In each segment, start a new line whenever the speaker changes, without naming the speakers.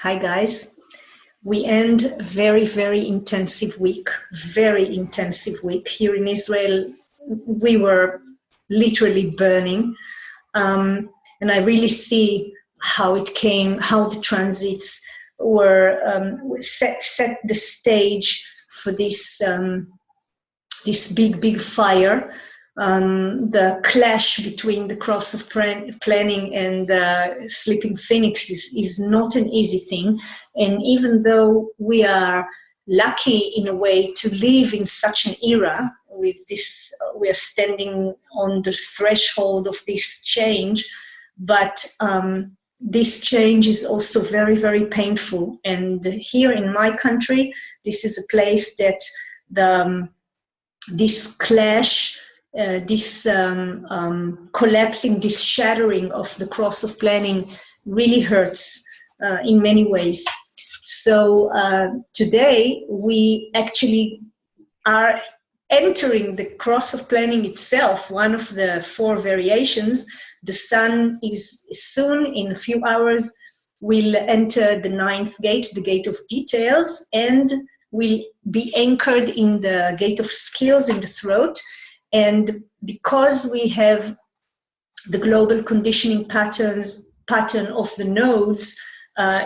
Hi guys. We end a very intensive week, here in Israel. We were literally burning, and I really see how it came, how the transits were set the stage for this big fire. The clash between the cross of planning and sleeping phoenix is not an easy thing. And even though we are lucky in a way to live in such an era with this, we are standing on the threshold of this change, but this change is also very painful. And here in my country, this is a place that this clash, this collapsing, this shattering of the cross of planning really hurts in many ways. So today we actually are entering the cross of planning itself, one of the 4 variations. The sun is soon, in a few hours, will enter the 9th gate, the gate of details, and will be anchored in the gate of skills in the throat. And because we have the global conditioning pattern of the nodes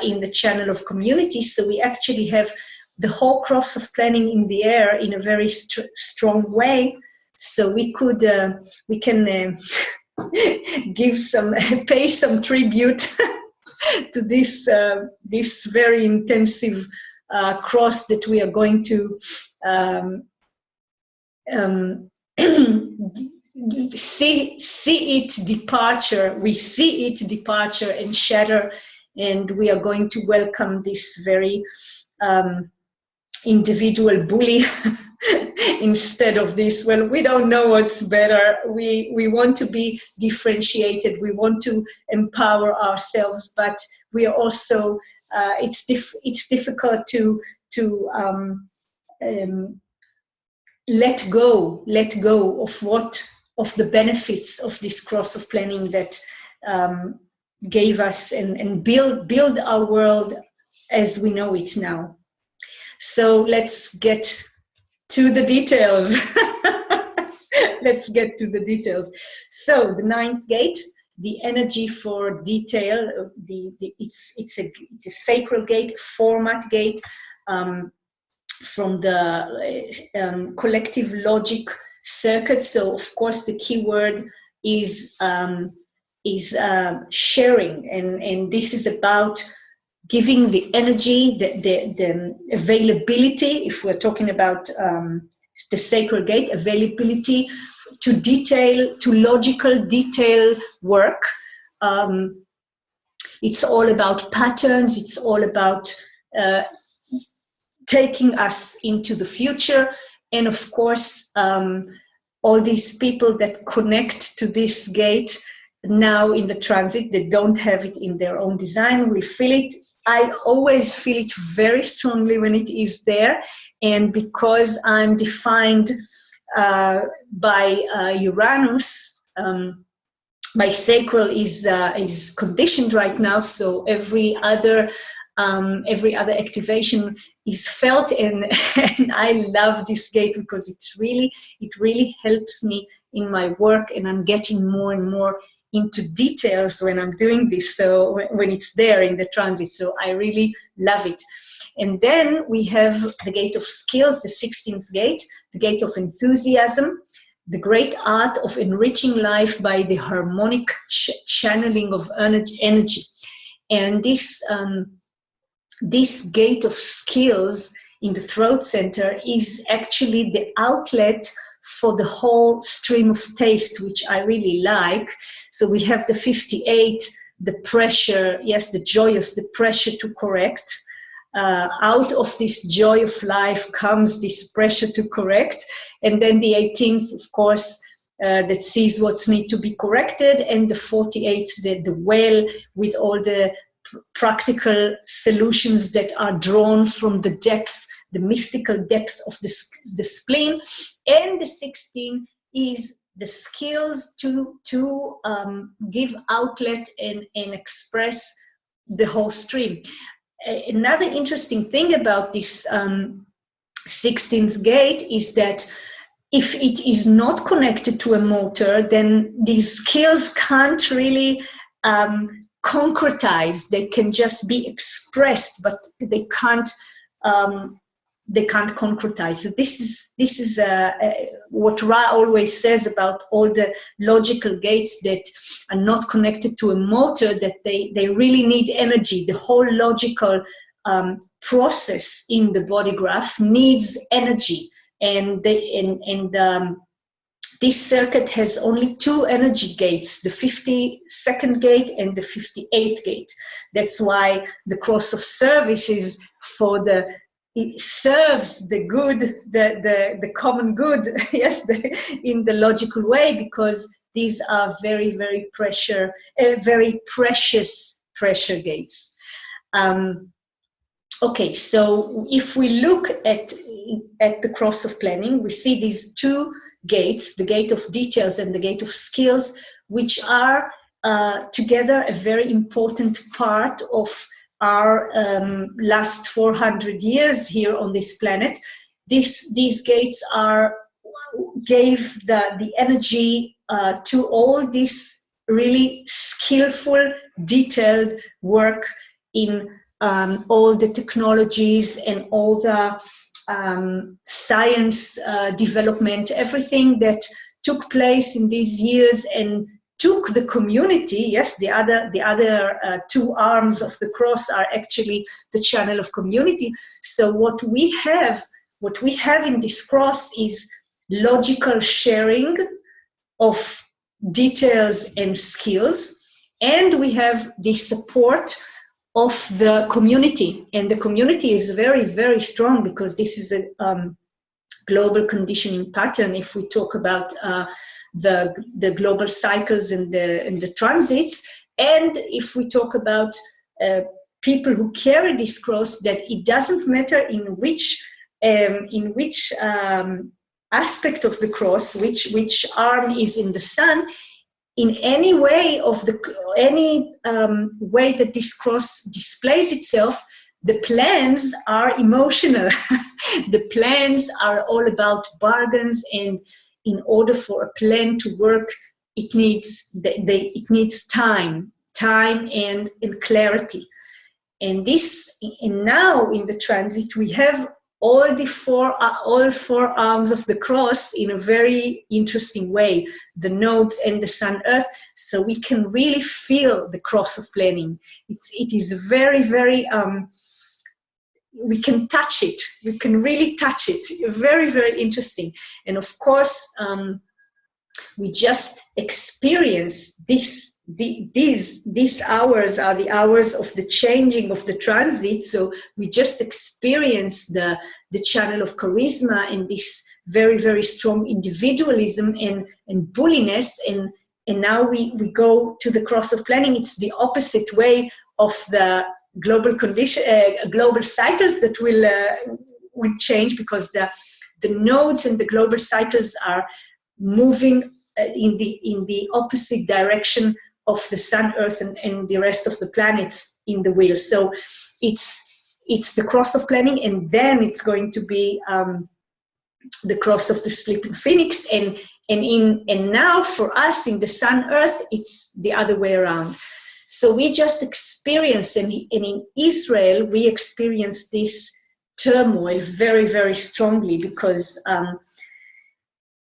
in the channel of community, so we actually have the whole cross of planning in the air in a very strong way. So we can pay some tribute to this very intensive cross that we are going to see it departure. We see it departure and shatter, and we are going to welcome this very individual bully instead of this, well, we don't know what's better. We want to be differentiated. We want to empower ourselves, but we are also, it's difficult to let go of the benefits of this cross of planning that gave us and build our world as we know it now. So let's get to the details. Let's get to the details. So the 9th gate, the energy for detail, it's a sacral gate, format gate, from the collective logic circuit. So of course the key word is sharing, and this is about giving the energy, the availability. If we're talking about the sacred gate, availability to detail, to logical detail work. It's all about patterns. It's all about taking us into the future. And of course, all these people that connect to this gate now in the transit, they don't have it in their own design, will feel it. I always feel it very strongly when it is there. And because I'm defined by Uranus, my sacral is conditioned right now, so every other activation is felt, and I love this gate because it really helps me in my work, and I'm getting more and more into details when I'm doing this, so when it's there in the transit, so I really love it. And then we have the gate of skills, the 16th gate, the gate of enthusiasm, the great art of enriching life by the harmonic channeling of energy. And this gate of skills in the throat center is actually the outlet for the whole stream of taste, which I really like. So we have the 58, the pressure, yes, the joyous, the pressure to correct. Out of this joy of life comes this pressure to correct. And then the 18th, of course, that sees what needs to be corrected. And the 48th, the well, with all the practical solutions that are drawn from the depth, the mystical depth of the spleen. And the 16 is the skills to give outlet and express the whole stream. another interesting thing about this 16th gate is that if it is not connected to a motor, then these skills can't really concretize. They can just be expressed, but they can't concretize. So this is what Ra always says about all the logical gates that are not connected to a motor, that they really need energy. The whole logical process in the body graph needs energy, and this circuit has only two energy gates, the 52nd gate and the 58th gate. That's why the cross of service is for it serves the good, the common good, yes, in the logical way, because these are very, very precious pressure gates. Okay, so if we look at the cross of planning, we see these two gates, the gate of details and the gate of skills, which are together a very important part of our last 400 years here on this planet. These gates gave the energy to all this really skillful, detailed work in all the technologies and all the science development, everything that took place in these years and took the community. Yes, the other two arms of the cross are actually the channel of community. So what we have in this cross is logical sharing of details and skills, and we have the support of the community, and the community is very, very strong, because this is a global conditioning pattern. If we talk about the global cycles and the transits, and if we talk about people who carry this cross, that it doesn't matter in which aspect of the cross, which arm is in the sun, in any way way that this cross displays itself, the plans are emotional. The plans are all about bargains, and in order for a plan to work, it needs time and clarity. And now in the transit, we have all four arms of the cross in a very interesting way, the nodes and the sun earth, so we can really feel the cross of planning. It is very, very, we can touch it, we can really touch it, very, very interesting. And of course, we just experience these hours are the hours of the changing of the transit, so we just experience the channel of charisma and this very, very strong individualism and bulliness, and now we go to the cross of planning. It's the opposite way of the global cycles that will change, because the nodes and the global cycles are moving in the opposite direction of the sun, earth, and the rest of the planets in the wheel. So it's the cross of planning, and then it's going to be the cross of the sleeping phoenix, and now for us in the sun, earth, it's the other way around. So we just experience, and in Israel we experience this turmoil very, very strongly, because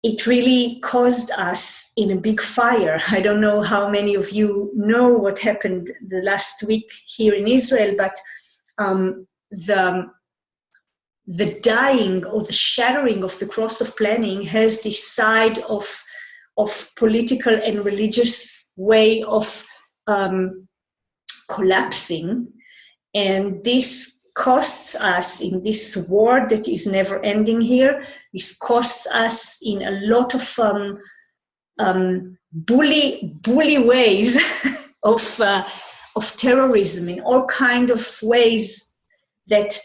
it really caused us in a big fire. I don't know how many of you know what happened the last week here in Israel, but the dying or the shattering of the cross of planning has this side of political and religious way of collapsing, and this costs us in this war that is never ending here. This costs us in a lot of bully ways of terrorism, in all kind of ways that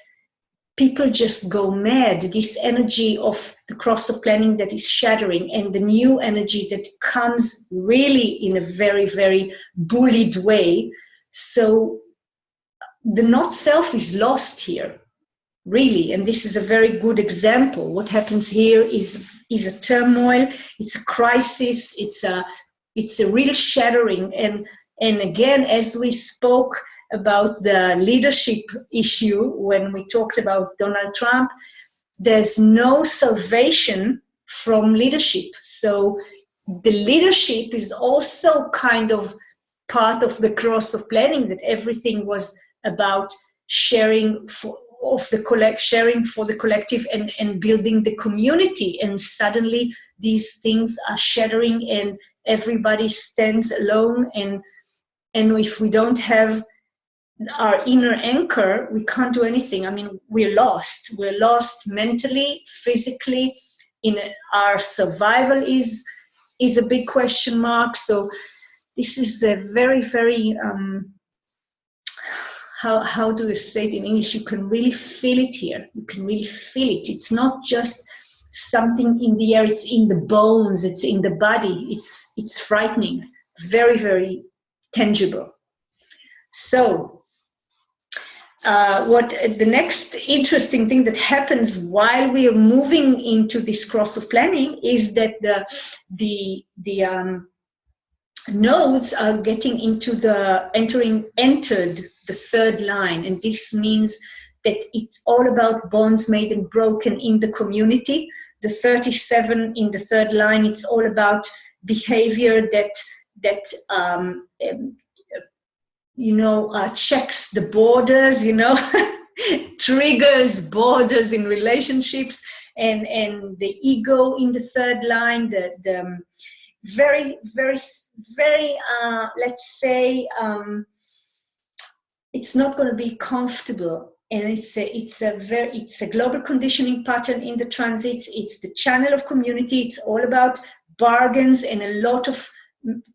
people just go mad. This energy of the cross of planning that is shattering, and the new energy that comes really in a very, very bullied way. So the not self is lost here, really, and this is a very good example. What happens here is a turmoil, it's a crisis, it's a real shattering. And again, as we spoke about the leadership issue when we talked about Donald Trump, there's no salvation from leadership. So the leadership is also kind of part of the cross of planning, that everything was about sharing for the collective and building the community, and suddenly these things are shattering and everybody stands alone, and if we don't have our inner anchor, we can't do anything. I mean, we're lost mentally, physically. Our survival is a big question mark. So this is a very, very how do you say it in English? You can really feel it here. You can really feel it. It's not just something in the air, it's in the bones, it's in the body. It's frightening, very, very tangible. So what the next interesting thing that happens while we are moving into this cross of planning is that the nodes are getting into entered the third line, and this means that it's all about bonds made and broken in the community. The 37 in the third line, it's all about behavior that checks the borders, triggers borders in relationships, and the ego in the third line, the very, very, very, let's say, it's not going to be comfortable, and it's a global conditioning pattern in the transits. It's the channel of community. It's all about bargains and a lot of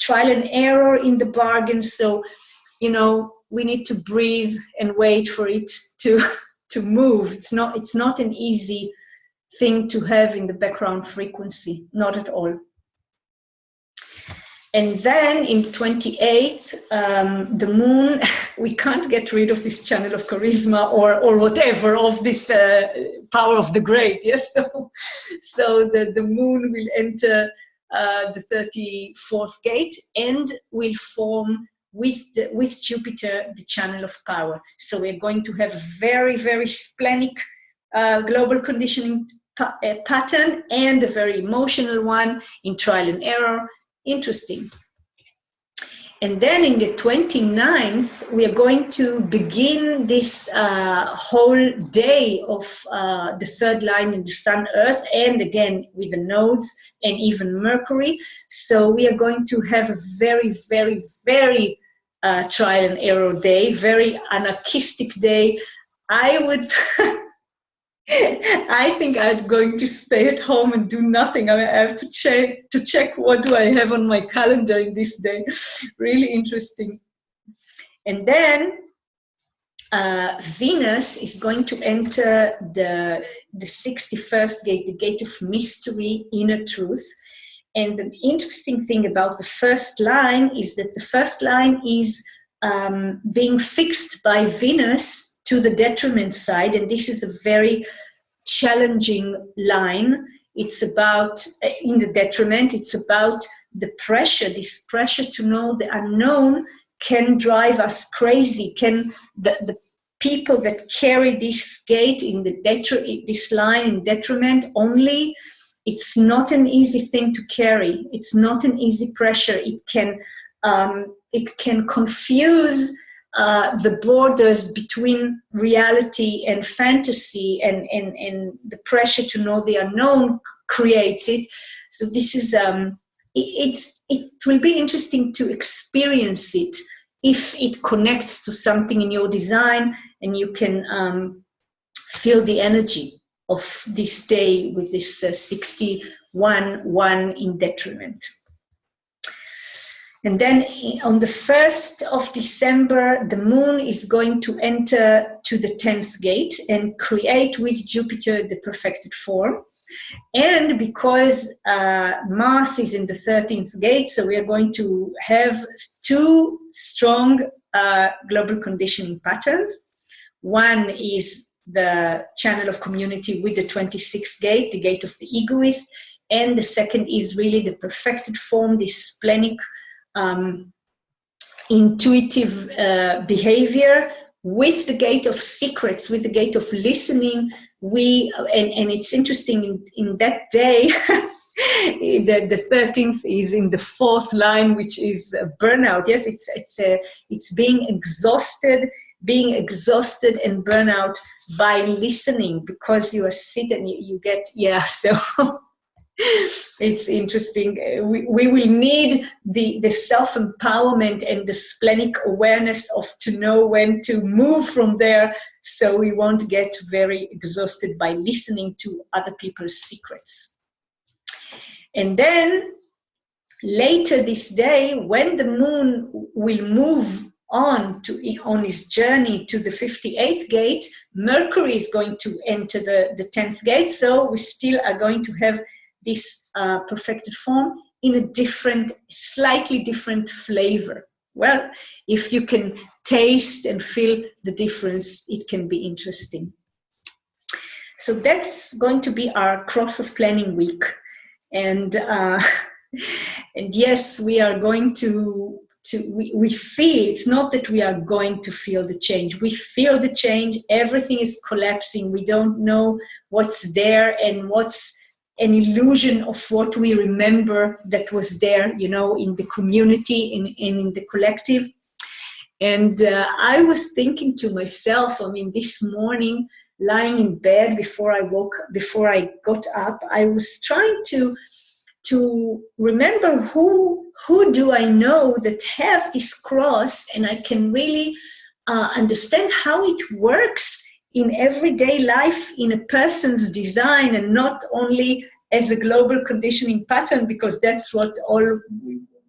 trial and error in the bargains. So, we need to breathe and wait for it to move. It's not an easy thing to have in the background frequency, not at all. And then in the 28th, the moon, we can't get rid of this channel of charisma or whatever, of this power of the great, yes? So the moon will enter the 34th gate and will form with Jupiter the channel of power. So we're going to have a very, very splenic global conditioning pattern and a very emotional one in trial and error. Interesting. And then in the 29th, we are going to begin this whole day of the third line in the Sun, Earth, and again with the nodes and even Mercury. So we are going to have a very, very, very trial and error day, very anarchistic day. I think I'm going to stay at home and do nothing. I have to check what do I have on my calendar in this day. Really interesting. And then Venus is going to enter the 61st gate, the gate of mystery, inner truth. And the interesting thing about the first line is that the first line is being fixed by Venus to the detriment side, and this is a very challenging line. It's about, in the detriment, it's about the pressure, this pressure to know the unknown can drive us crazy. The people that carry this gate in this line in detriment only, it's not an easy thing to carry. It's not an easy pressure. It can confuse the borders between reality and fantasy, and the pressure to know the unknown creates it. So this is it will be interesting to experience it if it connects to something in your design, and you can feel the energy of this day with this 61-1 in detriment. And then on the 1st of December, the moon is going to enter to the 10th gate and create with Jupiter the perfected form. And because Mars is in the 13th gate, so we are going to have two strong global conditioning patterns. One is the channel of community with the 26th gate, the gate of the egoist, and the second is really the perfected form, this splenic intuitive behavior with the gate of secrets, with the gate of listening. And it's interesting, in that day, the 13th is in the 4th line, which is burnout. Yes, it's being exhausted and burnout by listening, because you are sitting, you get, so it's interesting. We will need the self-empowerment and the splenic awareness of to know when to move from there, so we won't get very exhausted by listening to other people's secrets. And then later this day, when the moon will move on his journey to the 58th gate, Mercury is going to enter the 10th gate, so we still are going to have this perfected form in a slightly different flavor. Well, if you can taste and feel the difference, it can be interesting. So that's going to be our Cross of Planning week. And yes, we are going to we feel, it's not that we are going to feel the change. We feel the change. Everything is collapsing. We don't know what's there and what's an illusion of what we remember that was there, in the community, in the collective. And I was thinking to myself, this morning, lying in bed before I got up, I was trying to remember who do I know that have this cross, and I can really understand how it works in everyday life, in a person's design, and not only as a global conditioning pattern, because that's what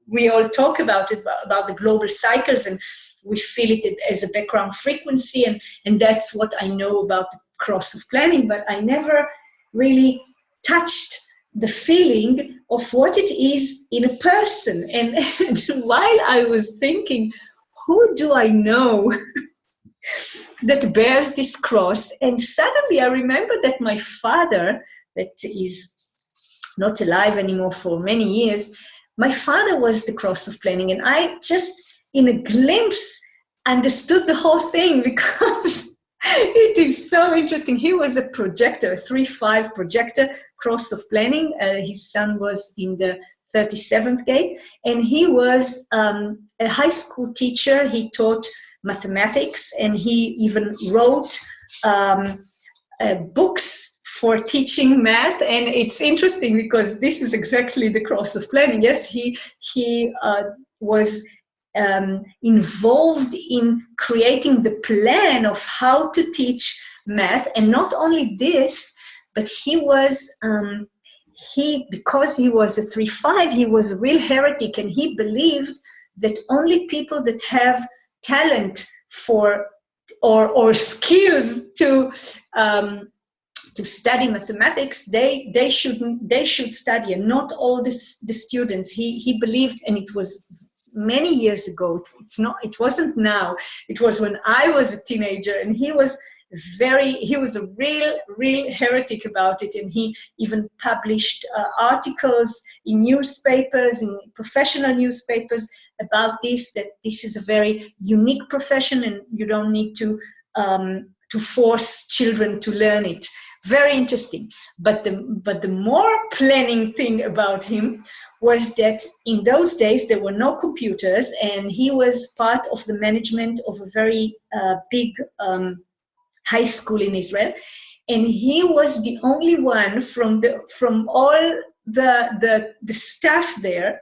we all talk about the global cycles, and we feel it as a background frequency, and that's what I know about the Cross of Planning, but I never really touched the feeling of what it is in a person. And while I was thinking, who do I know that bears this cross? And suddenly I remember that my father, that is not alive anymore for many years, my father was the Cross of Planning, and I just, in a glimpse, understood the whole thing, because it is so interesting. He was a projector, a 3-5 projector, Cross of Planning. His son was in the 37th gate, and he was a high school teacher. He taught mathematics, and he even wrote books for teaching math. And it's interesting because this is exactly the Cross of Planning. Yes, he was involved in creating the plan of how to teach math. And not only this, but he was because he was a 3-5, he was a real heretic, and he believed that only people that have talent for or skills to study mathematics, they should study, and not all the students. He believed, and it was many years ago. It wasn't now. It was when I was a teenager, and he was a real heretic about it, and he even published articles in newspapers, in professional newspapers, about this, that this is a very unique profession, and you don't need to force children to learn it. Very interesting. But the more planning thing about him was that in those days there were no computers, and he was part of the management of a very big high school in Israel, and he was the only one from all the staff there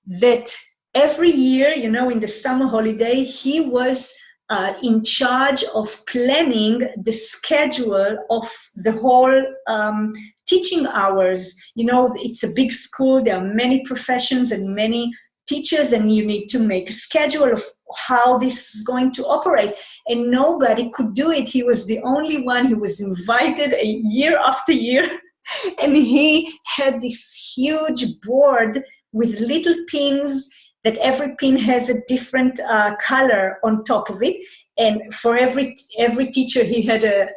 that every year, in the summer holiday, he was in charge of planning the schedule of the whole teaching hours. It's a big school, there are many professions and many teachers, and you need to make a schedule of how this is going to operate, and nobody could do it. He was the only one who was invited year after year, and he had this huge board with little pins that every pin has a different color on top of it, and for every teacher he had a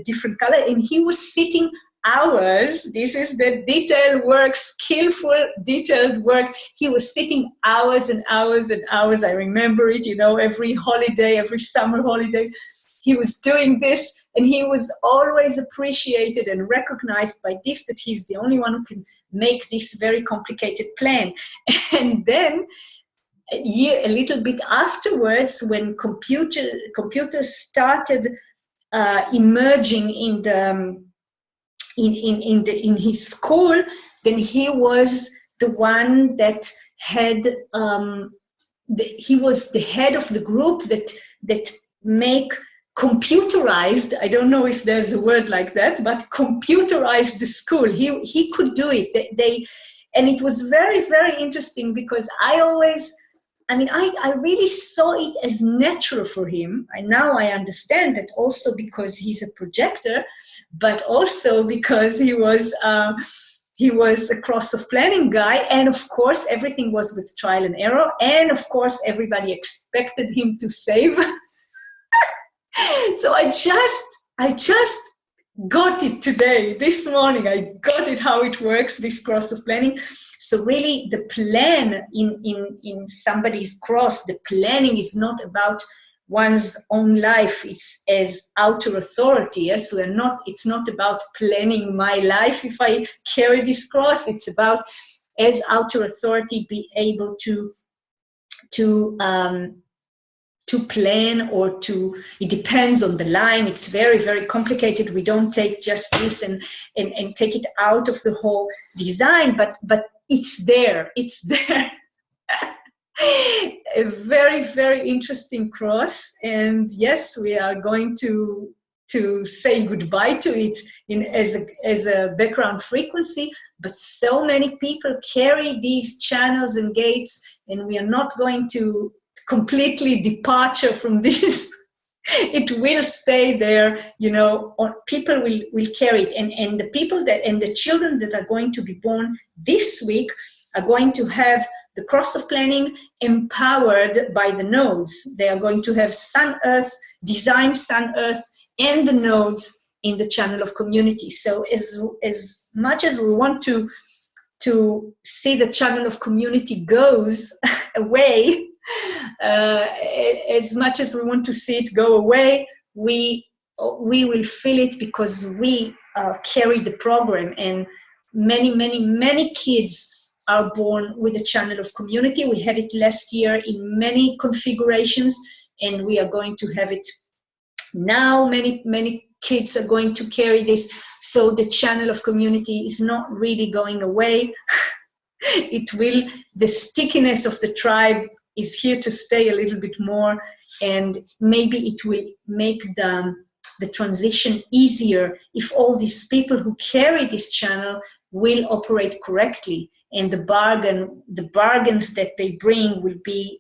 different color, and he was sitting hours. This is the detailed work, skillful detailed work. He was sitting hours and hours and hours. I remember it, you know, every holiday, every summer holiday, he was doing this, and he was always appreciated and recognized by this, that he's the only one who can make this very complicated plan. And then a little bit afterwards, when computers started emerging in his school, then he was the one that had he was the head of the group that make computerized, I don't know if there's a word like that, but computerized the school. He could do it. And it was very, very interesting, because I really saw it as natural for him. And now I understand that also because he's a projector, but also because he was a cross of planning guy. And of course, everything was with trial and error. And of course, everybody expected him to save. So I just got it today, this morning. I got it, how it works, this cross of planning. So really, the plan in somebody's cross, the planning is not about one's own life. It's as outer authority. Yes, it's not about planning my life if I carry this cross. It's about, as outer authority, be able to plan, or it depends on the line. It's very, very complicated. We don't take just this and take it out of the whole design, but it's there. A very, very interesting cross. And yes, we are going to say goodbye to it as a background frequency, but so many people carry these channels and gates, and we are not going to completely departure from this. It will stay there, you know, or people will carry it. And the people and the children that are going to be born this week are going to have the cross of planning empowered by the nodes. They are going to have Sun Earth, designed Sun Earth, and the nodes in the channel of community. So as much as we want to see the channel of community goes away, as much as we want to see it go away, we will feel it, because we carry the program. And many kids are born with a channel of community. We had it last year in many configurations, and we are going to have it now. Many kids are going to carry this. So the channel of community is not really going away. The stickiness of the tribe is here to stay a little bit more, and maybe it will make the transition easier if all these people who carry this channel will operate correctly, and the bargains that they bring will be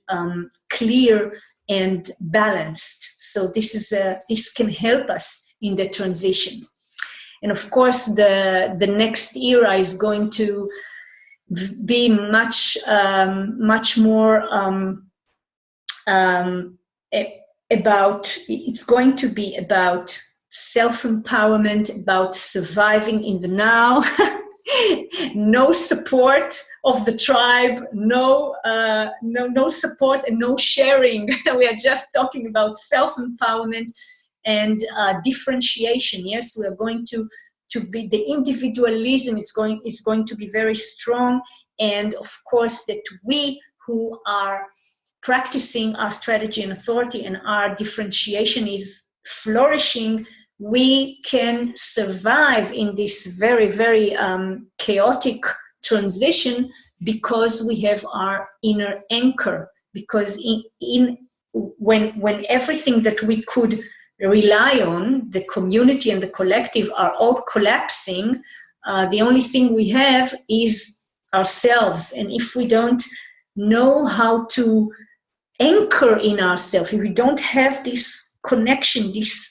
clear and balanced. So this can help us in the transition. And of course, the next era is going to be much more it's going to be about self-empowerment, about surviving in the now. No support of the tribe, no support and no sharing. We are just talking about self-empowerment and differentiation. Yes, we are going to be, the individualism is going to be very strong, and of course that we who are practicing our strategy and authority and our differentiation is flourishing, we can survive in this very, very chaotic transition, because we have our inner anchor. Because when everything that we could rely on, the community and the collective, are all collapsing, the only thing we have is ourselves. And if we don't know how to anchor in ourselves, if we don't have this connection, this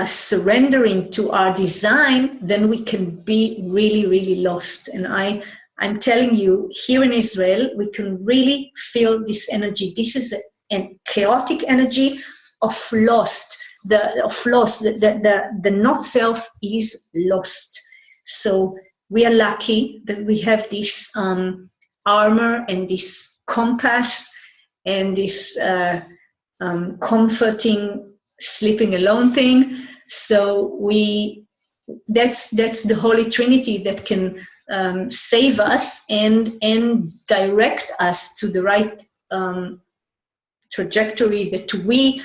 surrendering to our design, then we can be really, really lost. And I I'm telling you, here in Israel, we can really feel this energy. This is a chaotic energy of lost. The not self is lost. So we are lucky that we have this armor and this compass and this comforting sleeping alone thing. So that's the Holy Trinity that can save us and direct us to the right trajectory that we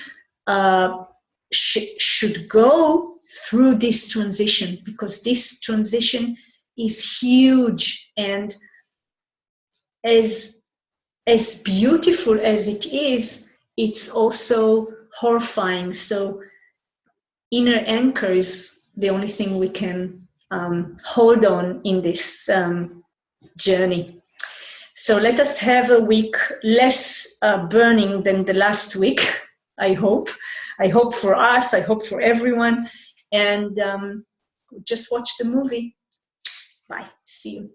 should go through this transition, because this transition is huge, and as beautiful as it is, it's also horrifying. So inner anchor is the only thing we can hold on in this journey. So let us have a week less burning than the last week, I hope. I hope for us, I hope for everyone. And just watch the movie. Bye. See you.